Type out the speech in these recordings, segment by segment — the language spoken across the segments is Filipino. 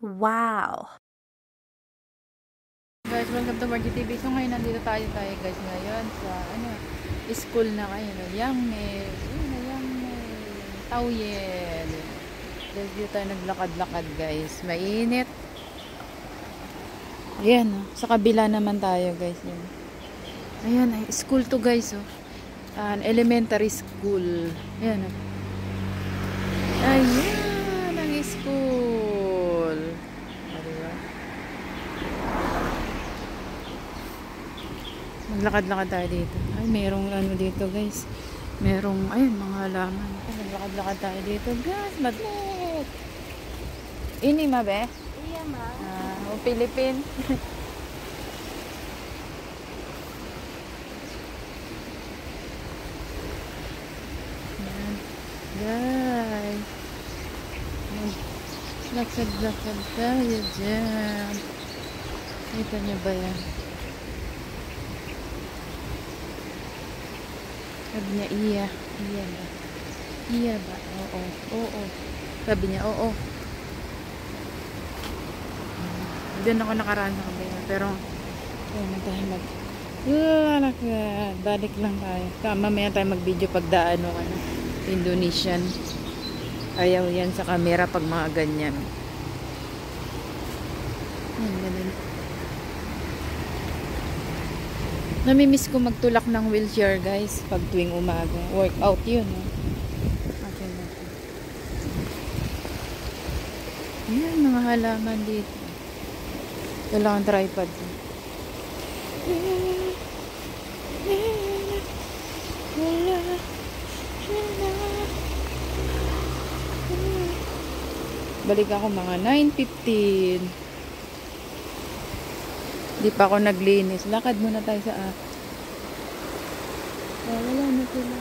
Wow! Guys, welcome to Margie TV. So ngayon nandito tayo guys ngayon sa school na kayo no. Yangme. Yangme. Taoyuan. Guys, dito tayo naglakad-lakad guys. Mainit. Ayan oh. Sa kabila naman tayo guys. Yan. Ayan, school to guys oh. An elementary school. Ayan oh. Ayan ang school. Diba? Maglakad-lakad tayo dito. Ay, merong ano dito guys. Merong, ayun, mga halaman. Maglakad-lakad tayo dito guys. Madlit. Ini mabe? Iya, ma. O Philippine. Guys. Lakad-lakad tayo dyan. Kita nyo ba yan? Sabi niya, iya. Iya ba? Iya ba? Oo. Oo. Sabi niya, oo. Doon ako nakaraan sa kabila. Pero, ayun tayo lakad. Balik lang tayo. Mamaya tayo mag-video pagdaan ng Indonesian. Ayaw yan sa camera pag mga ganyan. Yan, ganun. Namimiss ko magtulak ng wheelchair guys pag tuwing umaga. Workout yun. Okay na. Yan, mga halaman dito. Kailangan tripod. Balik ako mga 9:15. Di pa ako naglinis. Lakad muna tayo sa wala na sila.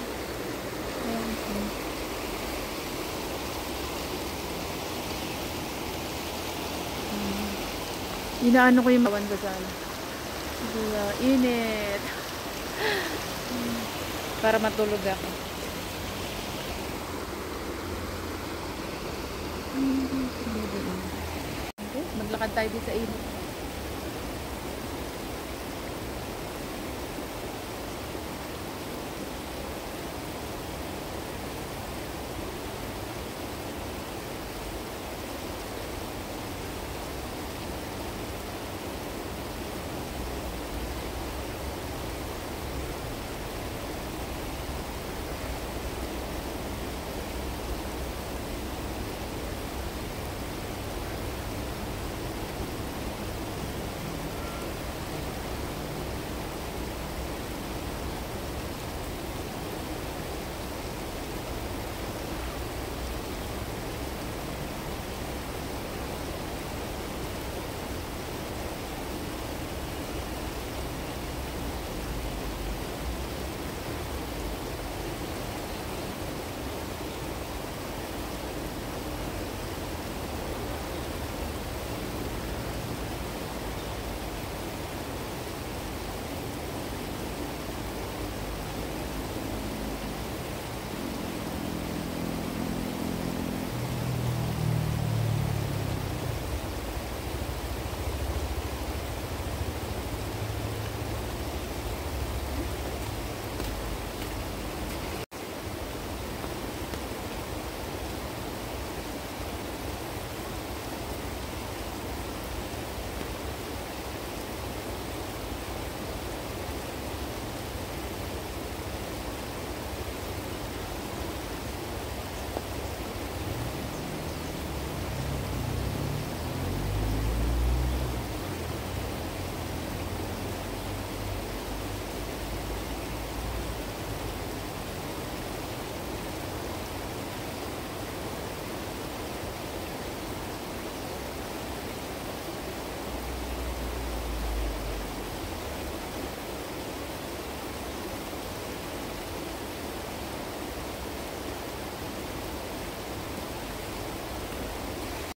Inaano ko yung mawan ko sana. Init. Para matulog ako. Okay, maglakad tayo dito sa init.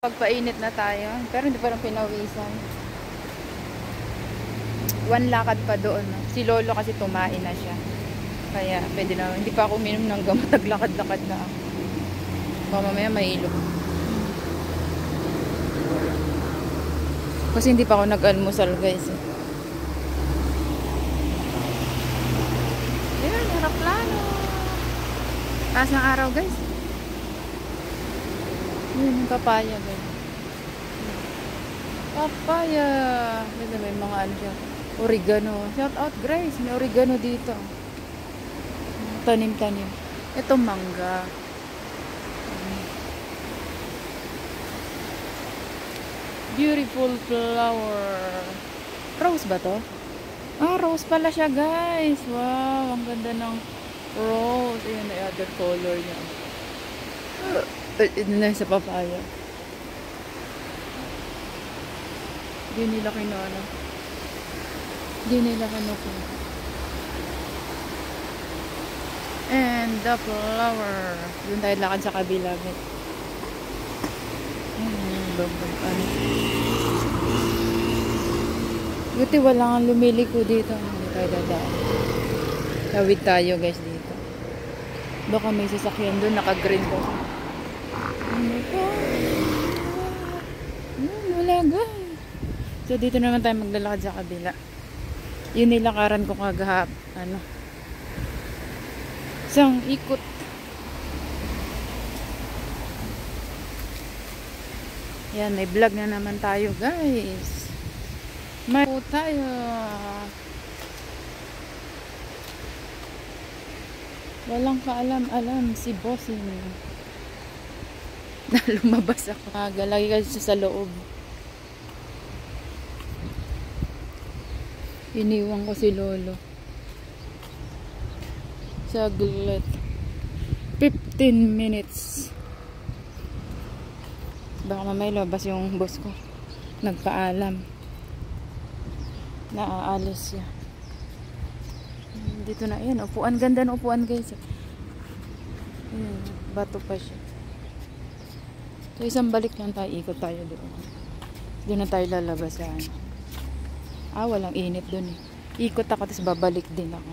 Pagpainit na tayo, pero hindi pa rin pinawisan. One lakad pa doon. No? Si Lolo kasi tumain na siya. Kaya pwede na, hindi pa ako uminom ng gamot, naglakad-lakad na ako. Baka mamaya mahilo. Kasi hindi pa ako nag-almusal guys. Ayan, aeroplano. Taas ng araw guys. Yun yung papaya guys. Papaya. Kasi may mga ano siya. Oregano. Shout out Grace. May oregano dito. Tanim-tanim. Ito mangga. Beautiful flower. Rose ba to? Ah, rose pala siya guys. Wow, ang ganda ng rose. Ayan na other color niya. Ito na sa papaya. Hindi nila kinuha. Hindi nila kinuha. And the flower. Doon tayo lakad sa kabila. Ano. Buti wala kang lumiliko dito. Hindi tayo dadaan. Tawid tayo guys dito. Baka may sasakyan doon. Naka-green po. Ano po? Wala guys. So dito naman tayo maglalakad sa kabila. Yun nilakaran ko kagahap. Ano. Isang ikot. Yan, may vlog na naman tayo guys. May po tayo. Walang kaalam-alam si Bossing. Na lumabas ako. Galagi kasi sa loob. Iniwan ko si Lolo. Saglit. 15 minutes. Baka mamay labas yung boss ko. Nagpaalam. Naaalis siya. Dito na yan. Upuan. Ganda ng upuan guys. Ayan, bato pa siya. So isang balik lang tayo. Ikot tayo doon. Doon na tayo lalabas sa ano. Walang init doon eh. Ikot ako tapos babalik din ako.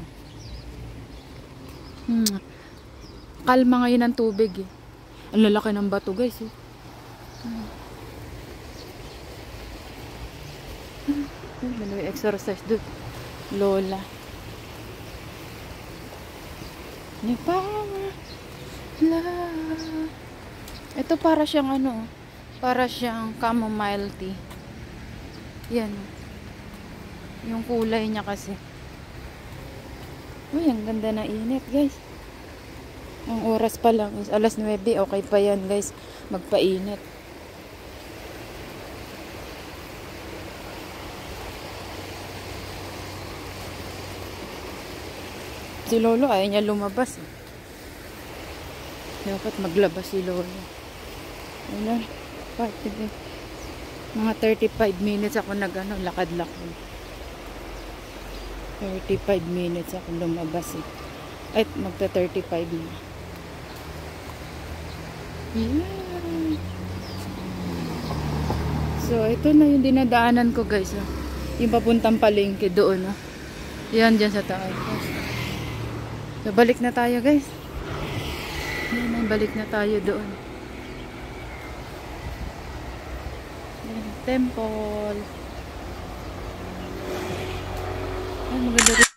Kalma ngayon ang tubig eh. Ang lalaki ng bato guys eh. May exercise doon. Lola. May power. Ito para siyang ano. Para siyang chamomile tea. Yan. Yung kulay niya kasi. Uy, ang ganda na init guys. Ang oras pa lang is alas 9. Okay pa yan guys. Magpainit. Si Lolo ayaw niya lumabas eh. Dapat maglabas si Lolo. Ano? Mga 35 minutes ako lakad-lakad. 35 minutes ako lumabas eh. Ay, magta 35 na. Yeah. So, ito na yung dinadaanan ko guys. Yung papuntang palengke doon. Yan, dyan sa taas. So, balik na tayo guys. Yan, balik na tayo doon. Temple. Ay, maganda rin.